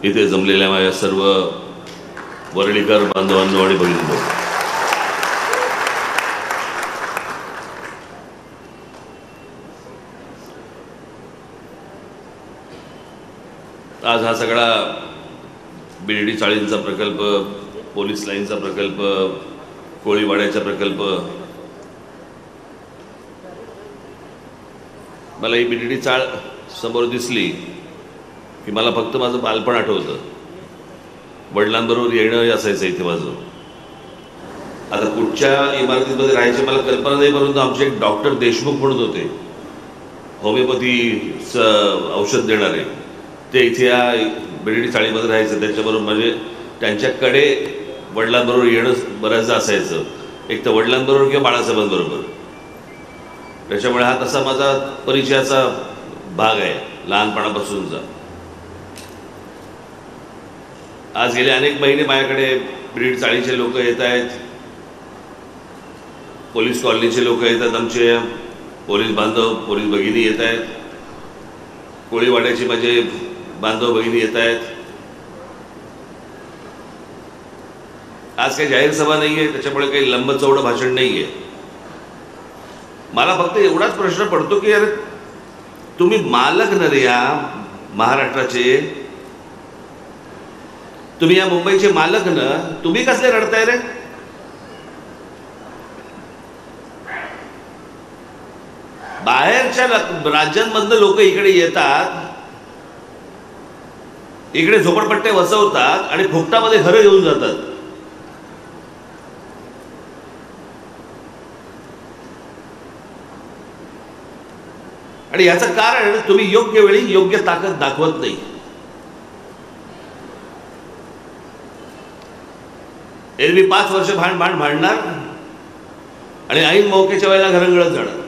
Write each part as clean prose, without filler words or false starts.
इथे जमलेल्या माझ्या सर्व वरळीकर बांधवांनो आणि भगिनींनो, आज हा सगळा बिर्डी चाळींचा प्रकल्प, पोलीस लाईनचा प्रकल्प, कोळीवाड्याचा प्रकल्प, मला ही बिर्डी चाळ समोर दिसली की मला फक्त माझं बालपण आठवतं. वडिलांबरोबर येणं असायचं इथे माझं. आता कुठच्या इमारतीमध्ये राहायची मला कल्पना नाही, परंतु आमचे एक डॉक्टर देशमुख म्हणत होते, होमिओपॅथीचं औषध देणारे, ते इथे या बिर्डी चाळीमध्ये राहायचं. त्याच्याबरोबर म्हणजे त्यांच्याकडे वडिलांबरोबर येणं बऱ्याचदा असायचं, एक तर वडिलांबरोबर किंवा बाळासाहेबांबरोबर. त्याच्यामुळे हा तसा माझा परिचयाचा भाग आहे लहानपणापासूनचा. आज गेले अनेक महिने माझ्याकडे बिर्डी चाळीचे लोक येत आहेत, पोलीस कॉलनीचे लोक येतात, आमचे पोलीस बांधव पोलीस भगिनी येत आहेत, कोळीवाड्याचे माझे बांधव भगिनी येत आहेत. आज काही जाहीर सभा नाही आहे, त्याच्यामुळे काही लंब चौडं भाषण नाही आहे. मला फक्त एवढाच प्रश्न पडतो की अरे तुम्ही मालक न रे या महाराष्ट्राचे, तुम्ही या मुंबईचे मालक न, तुम्ही कसले रडताय रे? बाहेरच्या राज्यांमधनं लोक इकडे येतात, इकडे झोपडपट्टे वसवतात आणि फुकटामध्ये घरं घेऊन जातात. आणि याचं कारण तुम्ही योग्य वेळी योग्य ताकद दाखवत नाही. एरवी 5 वर्ष भांडणार आणि ऐन मौकेच्या वेळेला घरंगळत जाणार.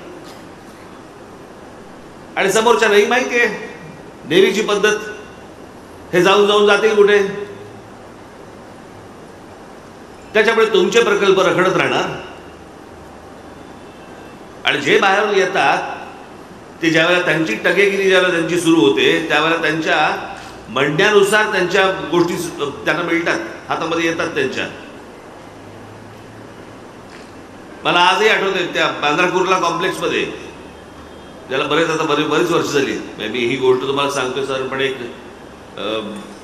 आणि समोरच्या नाही माहिती आहे देवीची पद्धत, हे जाऊन जाऊन जातील कुठे. त्याच्यामुळे तुमचे प्रकल्प रखडत राहणार. आणि जे बाहेरून येतात ते ज्यावेळेला त्यांची टगेगिरी ज्यावेळेला त्यांची सुरू होते, त्यावेळेला त्यांच्या म्हणण्यानुसार त्यांच्या गोष्टी त्यांना मिळतात, हातामध्ये येतात त्यांच्या. मला आजही आठवते त्या बांद्रा कुर्ला कॉम्प्लेक्समध्ये, ज्याला बरीच वर्ष झाली, मी ही गोष्ट तुम्हाला सांगतोय सर, पण एक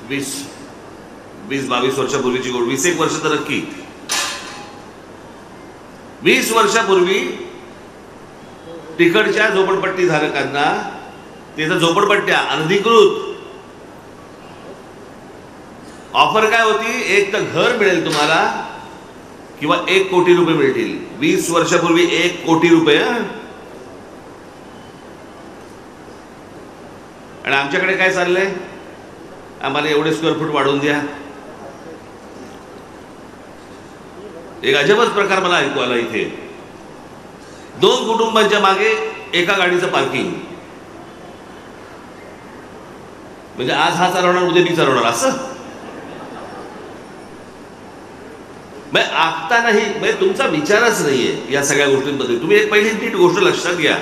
20-22 वर्षापूर्वीची गोष्ट, 21 वर्ष तर नक्की. 20 वर्षापूर्वी तिकडच्या झोपडपट्टी धारकांना तिथं झोपडपट्ट्या अनधिकृत ऑफर काय होती, एक तर घर मिळेल तुम्हाला किंवा 1 कोटी रुपये मिळतील. 20 वर्षापूर्वी 1 कोटी रुपये. आणि आमच्याकडे काय चाललंय, आम्हाला एवढे स्क्वेअर फूट वाढवून द्या. एक अजबच प्रकार मला ऐकू आला इथे. 2 कुटुंबांच्या मागे एका गाडीचं पार्किंग. म्हणजे आज हा चालवणार, उद्या मी चालवणार असं. आखता नाही, तुमचा विचारच नाहीये या सगळ्या गोष्टींमध्ये. तुम्ही एक पहिली नीट गोष्ट लक्षात घ्या,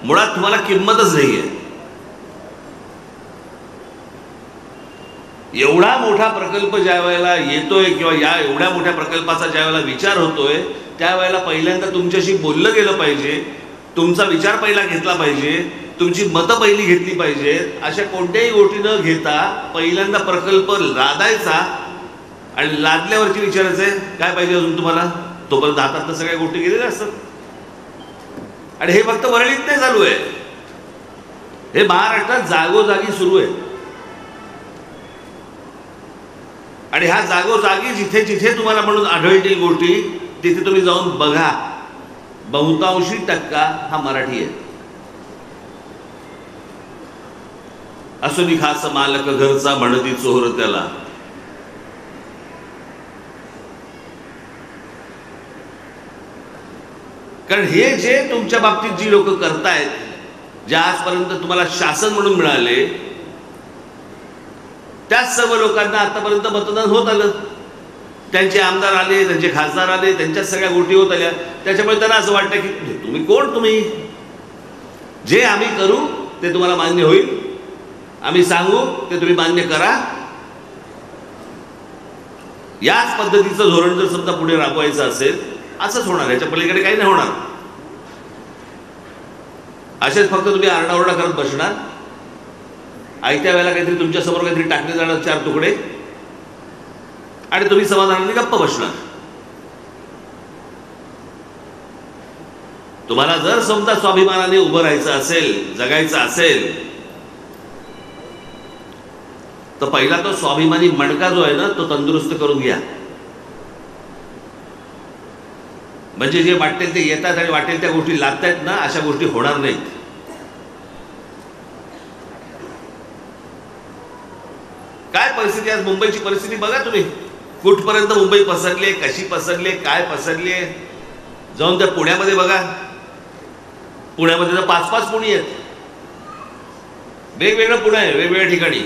मुळात तुम्हाला किंमतच नाहीये. एवढा मोठा प्रकल्प ज्या वेळेला येतोय किंवा या एवढ्या मोठ्या प्रकल्पाचा ज्या वेळेला विचार होतोय, त्यावेळेला पहिल्यांदा तुमच्याशी बोललं गेलं पाहिजे, तुमचा विचार पहिला घेतला पाहिजे, तुमची मतं पहिली घेतली पाहिजेत. अशा कोणत्याही गोष्टी न घेता पहिल्यांदा प्रकल्प लादायचा आणि लादल्यावरती विचारायचंय काय पाहिजे अजून तुम्हाला. तोपर्यंत हातातल्या सगळ्या गोष्टी गेलेल्या असतात. आणि हे फक्त वरळीत नाही चालू आहे, हे महाराष्ट्रात जागोजागी सुरू आहे. आणि ह्या जागोजागी जिथे जिथे तुम्हाला म्हणून आढळतील गोष्टी, तिथे तुम्ही जाऊन बघा, बहुतांशी टक्का हा मराठी आहे. असुनी खास मालक घरचा म्हणती चोर त्याला. कारण हे जे तुमच्या बाबतीत जी लोक करतायत, जे आजपर्यंत तुम्हाला शासन म्हणून मिळाले, त्याच सर्व लोकांना आतापर्यंत मतदान होत आलं. त्यांचे आमदार आले, त्यांचे खासदार आले, त्यांच्याच सगळ्या गोष्टी होत आल्या. त्याच्यामुळे त्यांना असं वाटतं की तुम्ही कोण, तुम्ही जे आम्ही करू ते तुम्हाला मान्य होईल, आम्ही सांगू ते तुम्ही मान्य करा. याच पद्धतीचं धोरण जर समजा पुढे राबवायचं असेल, असंच होणार, याच्या पलीकडे काही नाही होणार. असेच फक्त तुम्ही आरडाओरडा करत बसणार, आयत्या वेळेला काहीतरी तुमच्यासमोर काहीतरी टाकले जाणार 4 तुकडे, आणि तुम्ही समाधानाने गप्प बसणार. तुम्हाला जर समजा स्वाभिमानाने उभं राहायचं असेल, जगायचं असेल, तर पहिला तो स्वाभिमानी मणका जो आहे ना, तो तंदुरुस्त करून घ्या. म्हणजे जे वाटेल ते येतात आणि वाटेल त्या गोष्टी लागतायत ना, अशा गोष्टी होणार नाहीत. काय परिस्थिती, आज मुंबईची परिस्थिती बघा तुम्ही, कुठपर्यंत मुंबई पसरली आहे, कशी पसरली आहे, काय पसरली आहे. जाऊन त्या पुण्यामध्ये बघा, पुण्यामध्ये तर 5-5 पुणी आहेत, वेगवेगळं पुणे आहे, वेगवेगळ्या ठिकाणी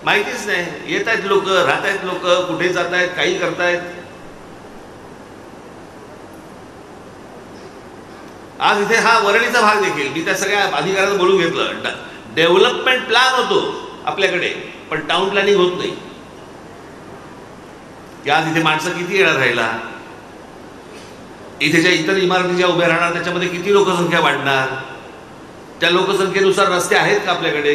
माहितीच नाही. येत आहेत लोक, राहत आहेत लोक, कुठे जात आहेत, काही करतायत. आज इथे हा वरळीचा भाग देखील मी त्या सगळ्या अधिकाऱ्यांना बोलून घेतलं. डेव्हलपमेंट प्लॅन होतो आपल्याकडे, पण टाउन प्लॅनिंग होत नाही. की आज इथे माणसं किती येणार राहिला, इथे ज्या इतर इमारती ज्या उभ्या राहणार त्याच्यामध्ये किती लोकसंख्या वाढणार, त्या लोकसंख्येनुसार रस्ते आहेत का आपल्याकडे.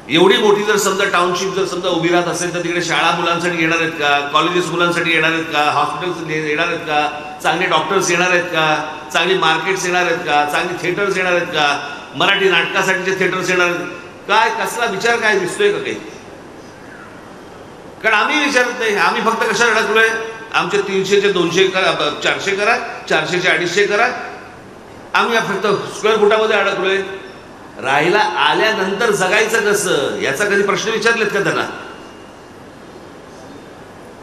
एवढी मोठी जर समजा टाउनशिप जर समजा उभी राहत असेल, तर तिकडे शाळा मुलांसाठी येणार आहेत का, कॉलेजेस मुलांसाठी येणार आहेत का, हॉस्पिटल्स येणार आहेत का, चांगले डॉक्टर्स येणार आहेत का, चांगली मार्केट्स येणार आहेत का, चांगली थिएटर्स येणार आहेत का, मराठी नाटकासाठीचे थिएटर्स येणार आहेत काय, कसला विचार काय दिसतोय का काही. कारण आम्ही विचारत नाही, आम्ही फक्त कशाला अडकलोय, आमचे 300चे 200 करा, 400 करा, 400चे 250 करा. आम्ही फक्त स्क्वेअर फुटामध्ये अडकलोय. राहायला आल्यानंतर जगायचं कसं, याचा कधी प्रश्न विचारलेत का त्यांना.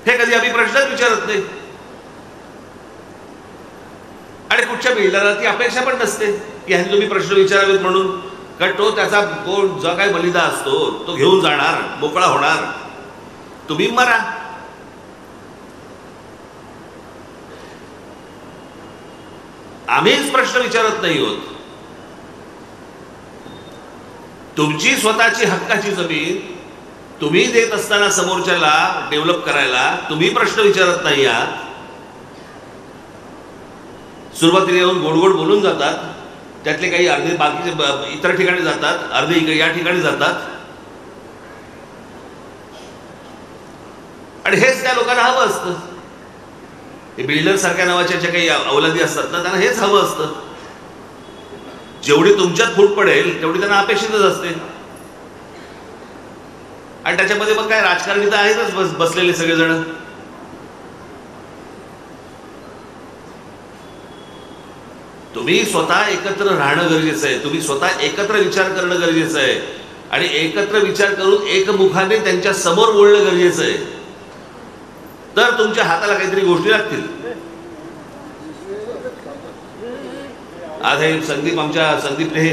हे कधी आम्ही प्रश्नच विचारत नाही. आणि कुठच्या बिल्डरला ती अपेक्षा पण नसते की ह्यांनी तुम्ही प्रश्न विचारावेत म्हणून. कारण तो त्याचा कोण जो काय बलिदा असतो तो घेऊन जाणार, मोकळा होणार, तुम्ही मरा. आम्हीच प्रश्न विचारत नाही होत. तुमची स्वतःची हक्काची जमीन तुम्ही देत असताना समोरच्याला डेव्हलप करायला तुम्ही प्रश्न विचारत नाही आहात. सुरुवातीला येऊन गोडगोड बोलून जातात, त्यातले काही अर्धे बाकीचे इतर ठिकाणी जातात, अर्धे या ठिकाणी जातात. आणि हेच त्या लोकांना हवं असतं. हे बिल्डर सारख्या नावाच्या ज्या काही अवलादी असतात ना, त्यांना हेच हवं असतं. जेवढी तुमच्यात फूट पडेल तेवढी त्यांना अपेक्षितच असते. आणि त्याच्यामध्ये मग काय राजकारणी तर आहेतच बसलेले सगळेजण. तुम्ही स्वतः एकत्र राहणं गरजेचं आहे, तुम्ही स्वतः एकत्र विचार करणं गरजेचं आहे, आणि एकत्र विचार करून एकमुखाने त्यांच्या समोर बोलणं गरजेचं आहे. तर तुमच्या हाताला काहीतरी गोष्टी लागतील. आज हे संदीपने हे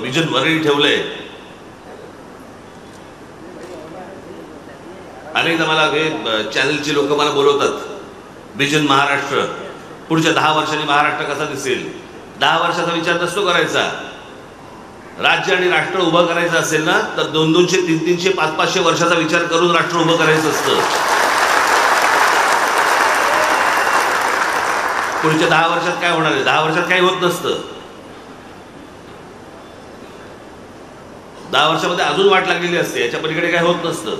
विजन वरळी ठेवलंय. अनेकदा मला हे चॅनलचे लोक मला बोलवतात, विजन महाराष्ट्र, पुढच्या 10 वर्षांनी महाराष्ट्र कसा दिसेल. 10 वर्षाचा विचार नसतो करायचा. राज्य आणि राष्ट्र उभं करायचं असेल ना, तर 200-200, 300-300, 500-500 वर्षाचा विचार करून राष्ट्र उभं करायचं असतं. पुढच्या 10 वर्षात काय होणार आहे, 10 वर्षात काही होत नसतं. 10 वर्षामध्ये अजून वाट लागलेली असते, याच्या पलीकडे काय होत नसतं.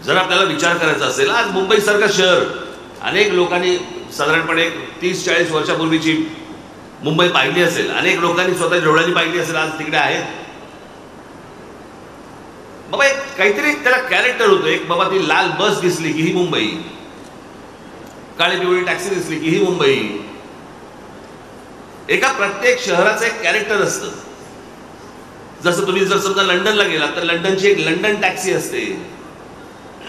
जर आपल्याला विचार करायचा असेल, आज मुंबईसारखं शहर अनेक लोकांनी साधारणपणे 30-40 वर्षापूर्वीची मुंबई पाहिली असेल, अनेक लोकांनी स्वतः डोळ्यांनी पाहिली असेल, आज तिकडे आहेत. बाबा एक काहीतरी त्याला कॅरेक्टर होतं. एक बाबा ती लाल बस दिसली की ही मुंबई, काळी पिवळी टॅक्सी दिसली की ही मुंबई. एका प्रत्येक शहराचं एक कॅरेक्टर असतं. जसं तुम्ही जर समजा लंडनला गेला तर लंडनची एक लंडन टॅक्सी असते.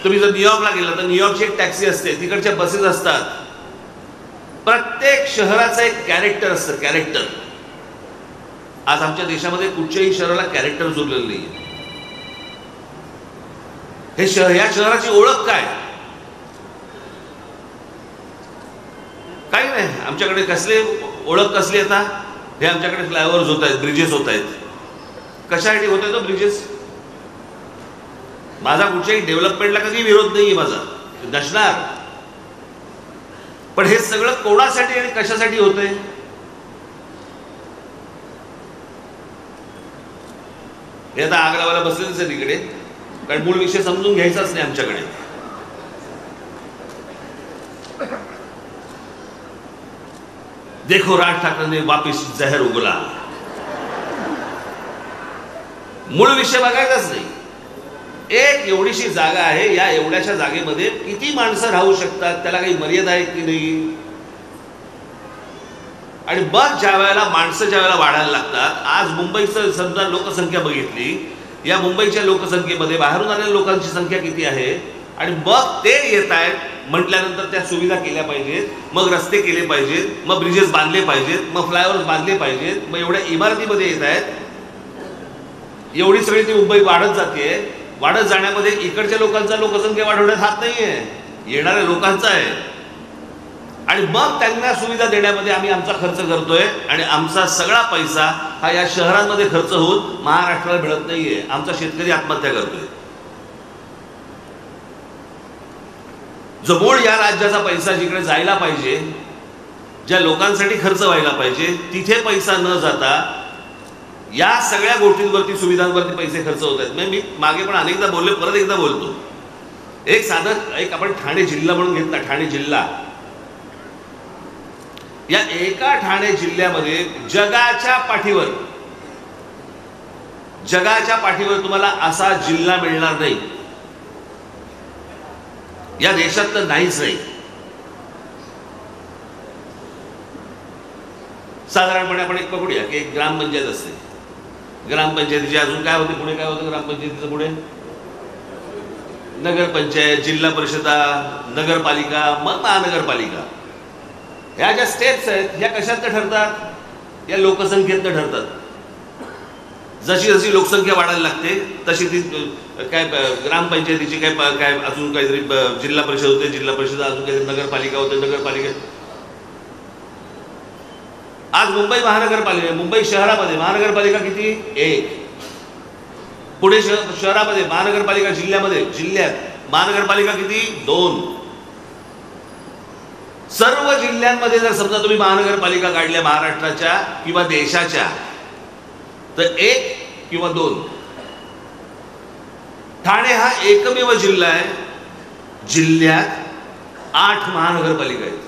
तुम्ही जर न्यूयॉर्कला गेला तर न्यूयॉर्कची एक टॅक्सी असते, तिकडच्या बसेस असतात. प्रत्येक शहराचं एक कॅरेक्टर असतं, कॅरेक्टर. आज आमच्या देशामध्ये कुठच्याही शहराला कॅरेक्टर उरलेलं नाही. हे शहर, या शहराची ओळख काय, काही नाही. आमच्याकडे कसले ओळख कसली आता, हे आमच्याकडे फ्लायओव्हर्स होत आहेत, ब्रिजेस होत आहेत. कशासाठी होत आहेत ब्रिजेस? माझा कुठच्याही डेव्हलपमेंटला कधी विरोध नाहीये माझा, नसणार. पण हे सगळं कोणासाठी आणि कशासाठी होतंय? हे आता आग लावायला बसलेलंच आहे तिकडे, कारण मूळ विषय समजून घ्यायचाच नाही आमच्याकडे. देखो राज ठाकरेंने वापिस जहर उगला. मूळ विषय बघायचाच नाही. एक एवढीशी जागा आहे, या एवढ्याशा जागेमध्ये किती माणसं राहू शकतात, त्याला काही मर्यादा आहे की नाही? आणि बघ, ज्या वेळेला माणसं ज्या वेळेला वाढायला लागतात, आज मुंबईचं समजा लोकसंख्या बघितली, या मुंबईच्या लोकसंख्येमध्ये बाहेरून आलेल्या लोकांची संख्या किती आहे, आणि मग ते येत आहेत म्हटल्यानंतर त्या सुविधा केल्या पाहिजेत, मग रस्ते केले पाहिजेत, मग ब्रिजेस बांधले पाहिजेत, मग फ्लायओव्हर्स बांधले पाहिजेत, मग एवढ्या इमारतीमध्ये येत आहेत. एवढी सगळी ती मुंबई वाढत जाते. वाढत जाण्यामध्ये इकडच्या लोकांचा लोकसंख्या वाढवण्यात हात नाहीये, येणाऱ्या लोकांचा आहे. आणि मग त्यांना सुविधा देण्यामध्ये आम्ही आमचा खर्च करतोय, आणि आमचा सगळा पैसा हा या शहरांमध्ये खर्च होऊन महाराष्ट्राला मिळत नाहीये. आमचा शेतकरी आत्महत्या करतोय. जो मूळ या राज्याचा पैसा जिकडे जायला पाहिजे, ज्या लोकांसाठी खर्च व्हायला पाहिजे, तिथे पैसा न जाता या सगळ्या गोष्टींवरती, सुविधांवरती पैसे खर्च होत आहेत. मी मागे पण अनेकदा बोललो, परत एकदा बोलतो. एक साधं, एक आपण ठाणे जिल्हा म्हणून घेतला, ठाणे जिल्हा. या एका ठाणे जिल्ह्यामध्ये जगाच्या पाठीवर तुम्हाला असा जिल्हा मिळणार नाही, या देशात तर नाहीच नाही. साधारणपणे आपण एक पकडूया की एक ग्रामपंचायत असते. ग्रामपंचायतीचे अजून काय होते पुढे? काय होतं ग्रामपंचायतीचं पुढे? नगरपंचायत, जिल्हा परिषदा, नगरपालिका, मग महानगरपालिका. ह्या ज्या स्टेप्स आहेत, ह्या कशातनं ठरतात? या लोकसंख्येतनं ठरतात. जशी जशी लोकसंख्या वाढायला लागते तशी ती काय ग्रामपंचायतीची काय अजून काहीतरी जिल्हा परिषद होते, जिल्हा परिषद अजून काहीतरी नगरपालिका होते, नगरपालिका. आज मुंबई महानगरपालिका, मुंबई शहरामध्ये महानगरपालिका किती? एक. पुणे शहरामध्ये महानगरपालिका, जिल्ह्यात महानगरपालिका किती? 2. सर्व जिल्ह्यांमध्ये जर समजा तुम्ही महानगरपालिका काढल्या महाराष्ट्राच्या किंवा देशाच्या, तर 1 किंवा 2. ठाणे हा एकमेव जिल्हा आहे, जिल्ह्यात 8 महानगरपालिका आहेत.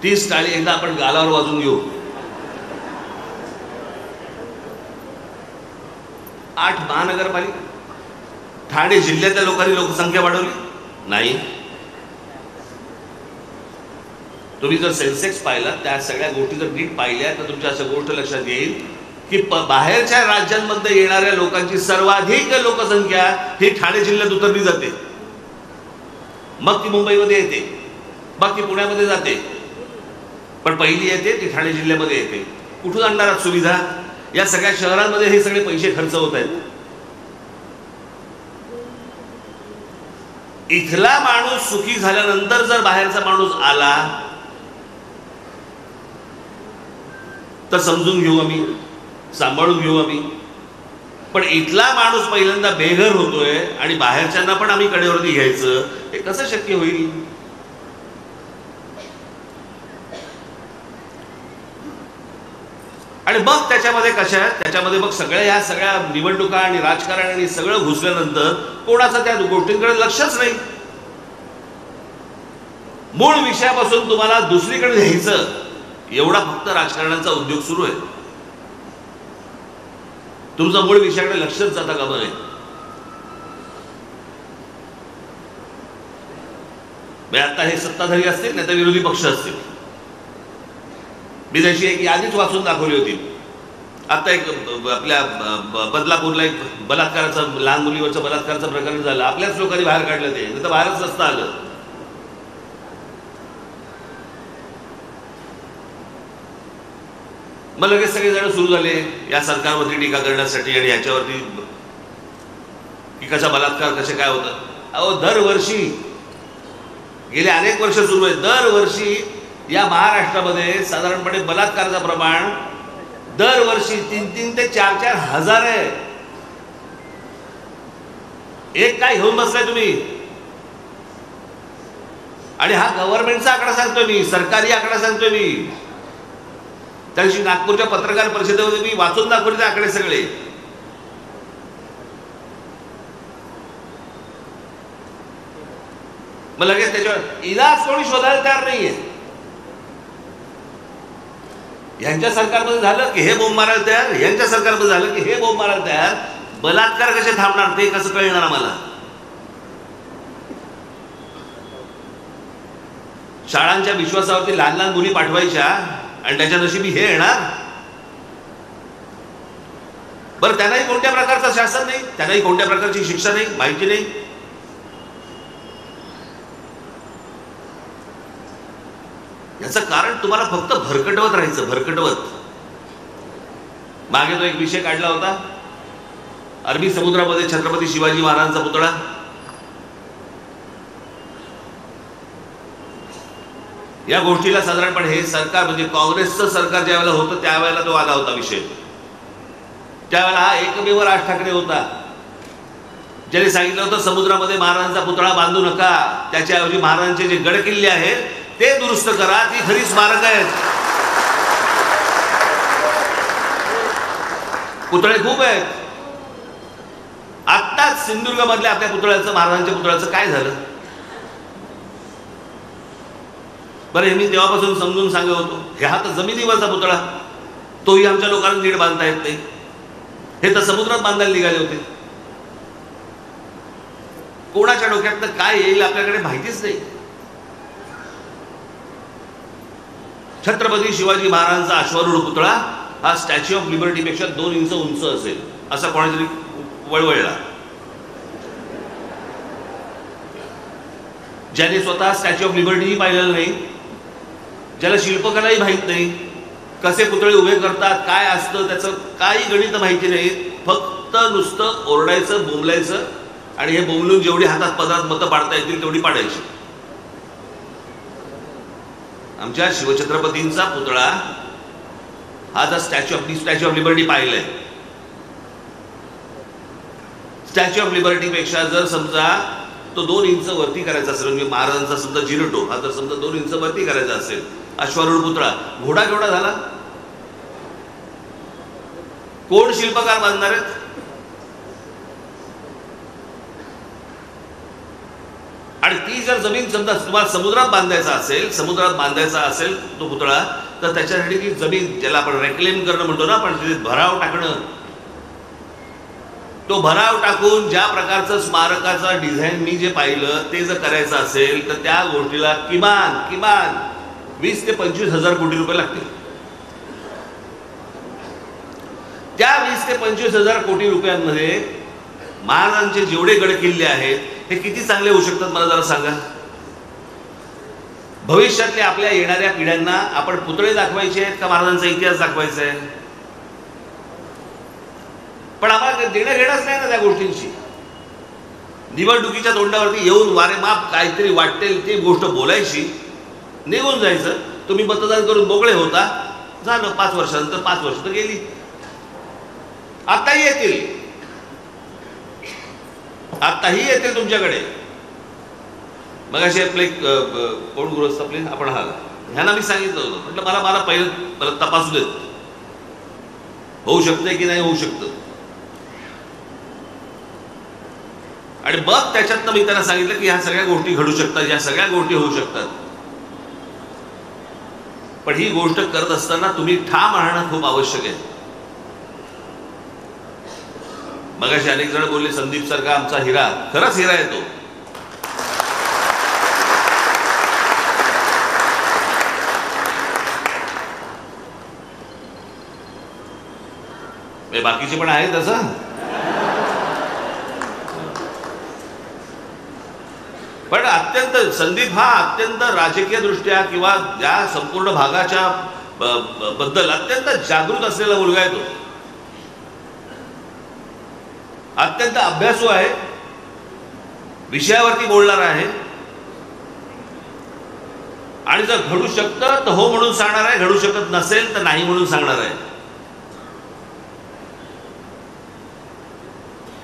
तीच टाळी एकदा आपण गालावर वाजून घेऊ. 8 महानगरपालिका. ठाणे जिल्ह्यातल्या लोकांनी लोकसंख्या वाढवली नाही. तुम्ही जर सेन्सेक्स पाहिला, त्या सगळ्या गोष्टी जर नीट पाहिल्या, तर तुमच्या अशा गोष्ट लक्षात येईल की बाहेरच्या राज्यांमध्ये येणाऱ्या लोकांची सर्वाधिक लोकसंख्या ही ठाणे जिल्ह्यात उतरली जाते. मग ती मुंबईमध्ये येते, मग ती पुण्यामध्ये जाते, पण पहिली येते ती ठाणे जिल्ह्यामध्ये येते. कुठून आणणार सुविधा? या सगळ्या शहरांमध्ये हे सगळे पैसे खर्च होत आहेत. इथला माणूस सुखी झाल्यानंतर जर बाहेरचा माणूस आला तर समजून घेऊ आम्ही, सांभाळून घेऊ आम्ही. पण इथला माणूस पहिल्यांदा बेघर होतोय आणि बाहेरच्यांना पण आम्ही कडेवरती घ्यायचं, हे कसं शक्य होईल? आणि मग त्याच्यामध्ये कशा, त्याच्यामध्ये मग ह्या सगळ्या निवडणुका आणि राजकारण आणि सगळं घुसल्यानंतर कोणाचं त्या गोष्टींकडे लक्षच नाही. मूळ विषयापासून तुम्हाला दुसरीकडे न्यायचं, एवढा फक्त राजकारणाचा उद्योग सुरू आहे. तुमचा मूळ विषयाकडे लक्षच जाता कामा नये. आता हे सत्ताधारी असतील, नाही तर विरोधी पक्ष असतील. मी जशी एक यादीच वाचून दाखवली होती. आता एक आपल्या बदलापूरला एक बलात्काराचं, लहान मुलीवरचं बलात्काराचं प्रकरण झालं. आपल्याच लोकांनी बाहेर काढलं, ते नाही तर बाहेरच नसतं आलं. मग लगेच सगळे जण सुरू झाले या सरकारवरती टीका करण्यासाठी आणि ह्याच्यावरती की कसा बलात्कार, कसे काय होतं. अहो, दरवर्षी गेले अनेक वर्ष सुरू आहे, दरवर्षी या महाराष्ट्रामध्ये साधारणपणे बलात्काराचं प्रमाण दरवर्षी 3-3 ते 4-4 हजार आहे. एक काय घेऊन बसलाय तुम्ही? आणि हा गव्हर्नमेंटचा आकडा सांगतोय मी, सरकारी आकडा सांगतोय मी. त्या दिवशी नागपूरच्या पत्रकार परिषदेमध्ये मी वाचून दाखवले ते आकडे सगळे. मग लगेच त्याच्यावर इलाज कोणी शोधायला तयार नाहीये. यांच्या सरकारमध्ये झालं की हे बोंब मारायला तयार, यांच्या सरकारमध्ये झालं की हे बोंब मारायला तयार. बलात्कार कसे थांबणार ते कसं कळणार आम्हाला? शाळांच्या विश्वासावरती लहान लहान मुली पाठवायच्या आणि त्याच्या नशिबी हे येणार. बरं, त्यांनाही कोणत्या प्रकारचं शासन नाही, त्यांनाही कोणत्या प्रकारची शिक्षा नाही, माहिती नाही. याचं कारण तुम्हाला फक्त भरकटवत राहायचं, भरकटवत. मागे तो एक विषय काढला होता, अरबी समुद्रामध्ये छत्रपती शिवाजी महाराजांचा पुतळा. या गोष्टीला साधारणपणे हे सरकार म्हणजे काँग्रेसचं सरकार ज्या वेळेला होतं त्यावेळेला तो आला होता विषय. त्यावेळेला हा एकमेव राज ठाकरे होता ज्याने सांगितलं होतं समुद्रामध्ये महाराजांचा पुतळा बांधू नका, त्याच्याऐवजी महाराजांचे जे गड किल्ले आहेत ते दुरुस्त करा, ती खरी स्मारक आहेत. पुतळे खूप आहेत. आत्ताच सिंधुदुर्ग मधल्या आपल्या पुतळ्याचं, महाराजांच्या पुतळ्याचं काय झालं? बरं, हे मी तेव्हापासून समजून सांगत होतो. हे हा तर जमिनीवरचा पुतळा, तोही आमच्या लोकांना नीट बांधता येत नाही. हे तर समुद्रात बांधायला निघाले होते. कोणाच्या डोक्यात काय येईल आपल्याकडे माहितीच नाही. छत्रपती शिवाजी महाराजांचा अश्वारूढ पुतळा हा स्टॅच्यू ऑफ लिबर्टी पेक्षा 2 इंच उंच असेल असा कोणातरी वळवळला. ज्याने स्वतः स्टॅच्यू ऑफ लिबर्टीही पाहिलेलं नाही, ज्याला शिल्पकलाही माहीत नाही, कसे पुतळे उभे करतात, काय असतं त्याचं काही गणित माहिती नाही, फक्त नुसतं ओरडायचं, बोंबलायचं आणि हे बोंबलून जेवढी हातात पदरात मतं पाडता येतील तेवढी पाडायची. आमच्या शिवछत्रपतींचा पुतळा हा जर स्टॅच्यू ऑफ लिबर्टी पाहिलंय, स्टॅच्यू ऑफ लिबर्टी पेक्षा जर समजा तो 2 इंच वरती करायचा असेल, म्हणजे महाराजांचा समजा जिरटो हा जर समजा 2 इंच वरती करायचा असेल, अश्वारूढ पुतळा, घोडा केवढा झाला? कोण शिल्पकार बांधणार आहेत? आणि ती जर जमीन समजा तुम्हाला समुद्रात बांधायचा असेल तो पुतळा, तर त्याच्यासाठी ती जमीन ज्याला आपण रेक्लेम करणं म्हणतो ना आपण, तिथे भराव टाकणं, तो भराव टाकून ज्या प्रकारचं स्मारकाचं डिझाईन मी जे पाहिलं ते जर करायचं असेल तर त्या गोष्टीला किमान 20 ते 25 हजार कोटी रुपये लागतील. त्या 20 ते 25 हजार कोटी रुपयांमध्ये महाराजांचे जेवढे गड किल्ले आहेत हे किती चांगले होऊ शकतात मला जरा सांगा. भविष्यातल्या आपल्या येणाऱ्या पिढ्यांना आपण पुतळे दाखवायचे आहेत का महाराजांचा इतिहास दाखवायचा आहे? पण आम्हाला देणं घेणंच नाही ना त्या गोष्टींची. निवडणुकीच्या तोंडावरती येऊन वारेमाप काहीतरी वाटेल ती गोष्ट बोलायची, निघून जायचं. तुम्ही मतदान करून मोकळे होता, झालं. 5 वर्षानंतर 5 वर्ष तर गेली. आताही येतील तुमच्याकडे. मग असे आपले कोण गृहस्थ आपले आपण ह्यांना मी सांगितलं होतं, म्हटलं मला पहिलं तपासू देत, होऊ शकतंय की नाही होऊ शकतं. आणि मग त्याच्यातनं मी त्यांना सांगितलं की ह्या सगळ्या गोष्टी घडू शकतात, ह्या सगळ्या गोष्टी होऊ शकतात. पण ही गोष्ट करत असताना तुम्ही ठाम राहणं खूप आवश्यक आहे. मगाशी अनेक जण बोलले संदीप सारखा आमचा हिरा, खरंच हिरा आहे तो. बाकीचे पण आहेत तसं. पण अत्यंत संदीप हा अत्यंत राजकीय दृष्ट्या किंवा या संपूर्ण भागाच्या बद्दल अत्यंत जागृत असलेला मुलगा आहे तो. अत्यंत अभ्यासू आहे, विषयावरती बोलणार आहे आणि जर घडू शकतं तर हो म्हणून सांगणार आहे, घडू शकत नसेल तर नाही म्हणून सांगणार आहे.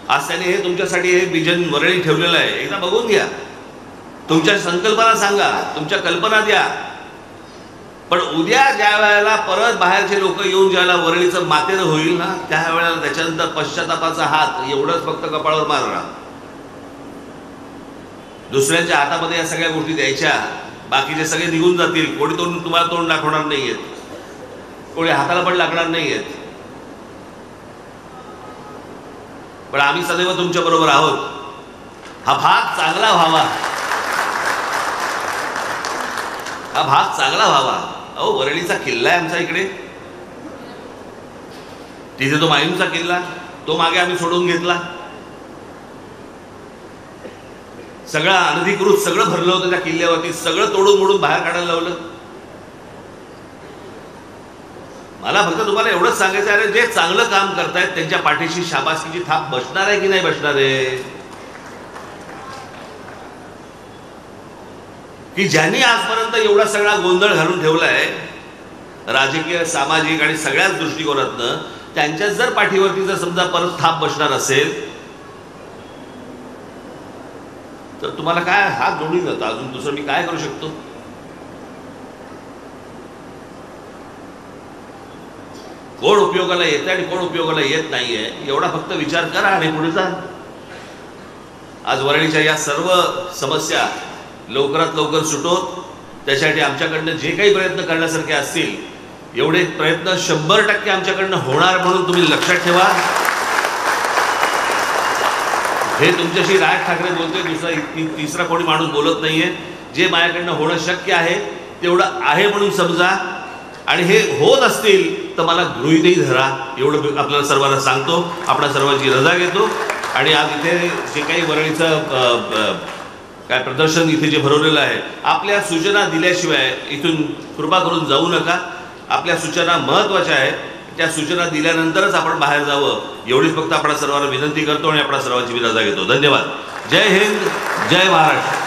आज त्याने हे तुमच्यासाठी हे विजन वरळी ठेवलेलं आहे, एकदा बघून घ्या. तुमच्या संकल्पना सांगा, तुमच्या कल्पना द्या. पण उद्या ज्या वेळेला परत बाहेरचे लोक येऊन ज्यावेळेला वरळीचं मातेरं होईल ना, त्यावेळेला त्याच्यानंतर पश्चातापाचा हात एवढंच फक्त कपाळावर मारणार. दुसऱ्यांच्या हातामध्ये या सगळ्या गोष्टी द्यायच्या, बाकीचे सगळे निघून जातील. कोणी तुम्हाला तोंड दाखवणार नाहीयेत, कोणी हाताला पण लागणार नाहीयेत. पण आम्ही सदैव तुमच्या बरोबर आहोत. हा भाग चांगला व्हावा, हा भाग चांगला व्हावा. अहो, वरळीचा किल्ला आहे आमचा इकडे, तिथे तो मायूंचा किल्ला, तो मागे आम्ही सोडून घेतला. सगळं अनधिकृत सगळं भरलं होतं त्या किल्ल्यावरती, सगळं तोडून मोडून बाहेर काढायला लावलं. मला फक्त तुम्हाला एवढंच सांगायचं आहे, जे चांगलं काम करतायत त्यांच्या पाठीशी शाबासकीची थाप बसणार आहे की नाही बसणार आहे? की ज्यांनी आजपर्यंत एवढा सगळा गोंधळ घालून ठेवलाय राजकीय, सामाजिक आणि सगळ्याच दृष्टिकोनातनं, त्यांच्याच जर पाठीवरती जर समजा परत थाप बसणार असेल तर तुम्हाला काय हात जोडून जातं, अजून दुसरं मी काय करू शकतो? कोण उपयोगाला येते आणि कोण उपयोगाला येत नाहीये एवढा फक्त विचार करा आणि पुढे जा. आज वरळीच्या या सर्व समस्या लवकरात लवकर सुटोत, त्यासाठी आमच्याकडनं जे काही प्रयत्न करण्यासारखे असतील एवढे प्रयत्न 100% आमच्याकडनं होणार म्हणून तुम्ही लक्षात ठेवा. हे तुमच्याशी राज ठाकरे बोलतोय, दुसरा तिसरा कोणी माणूस बोलत नाहीये. जे माझ्याकडनं होणं शक्य आहे तेवढं आहे म्हणून समजा, आणि हे होत असतील तर मला गृहीतही धरा, एवढं आपल्याला सर्वांना सांगतो. आपल्या सर्वांची रजा घेतो. आणि आज इथे जे काही वरळीचं काय प्रदर्शन इथे जे भरवलेलं आहे, आपल्या सूचना दिल्याशिवाय इथून कृपा करून जाऊ नका. आपल्या सूचना महत्त्वाच्या आहेत, त्या सूचना दिल्यानंतरच आपण बाहेर जावं एवढीच फक्त आपल्या सर्वांना विनंती करतो आणि आपल्या सर्वांची रजा घेतो. धन्यवाद. जय हिंद, जय महाराष्ट्र.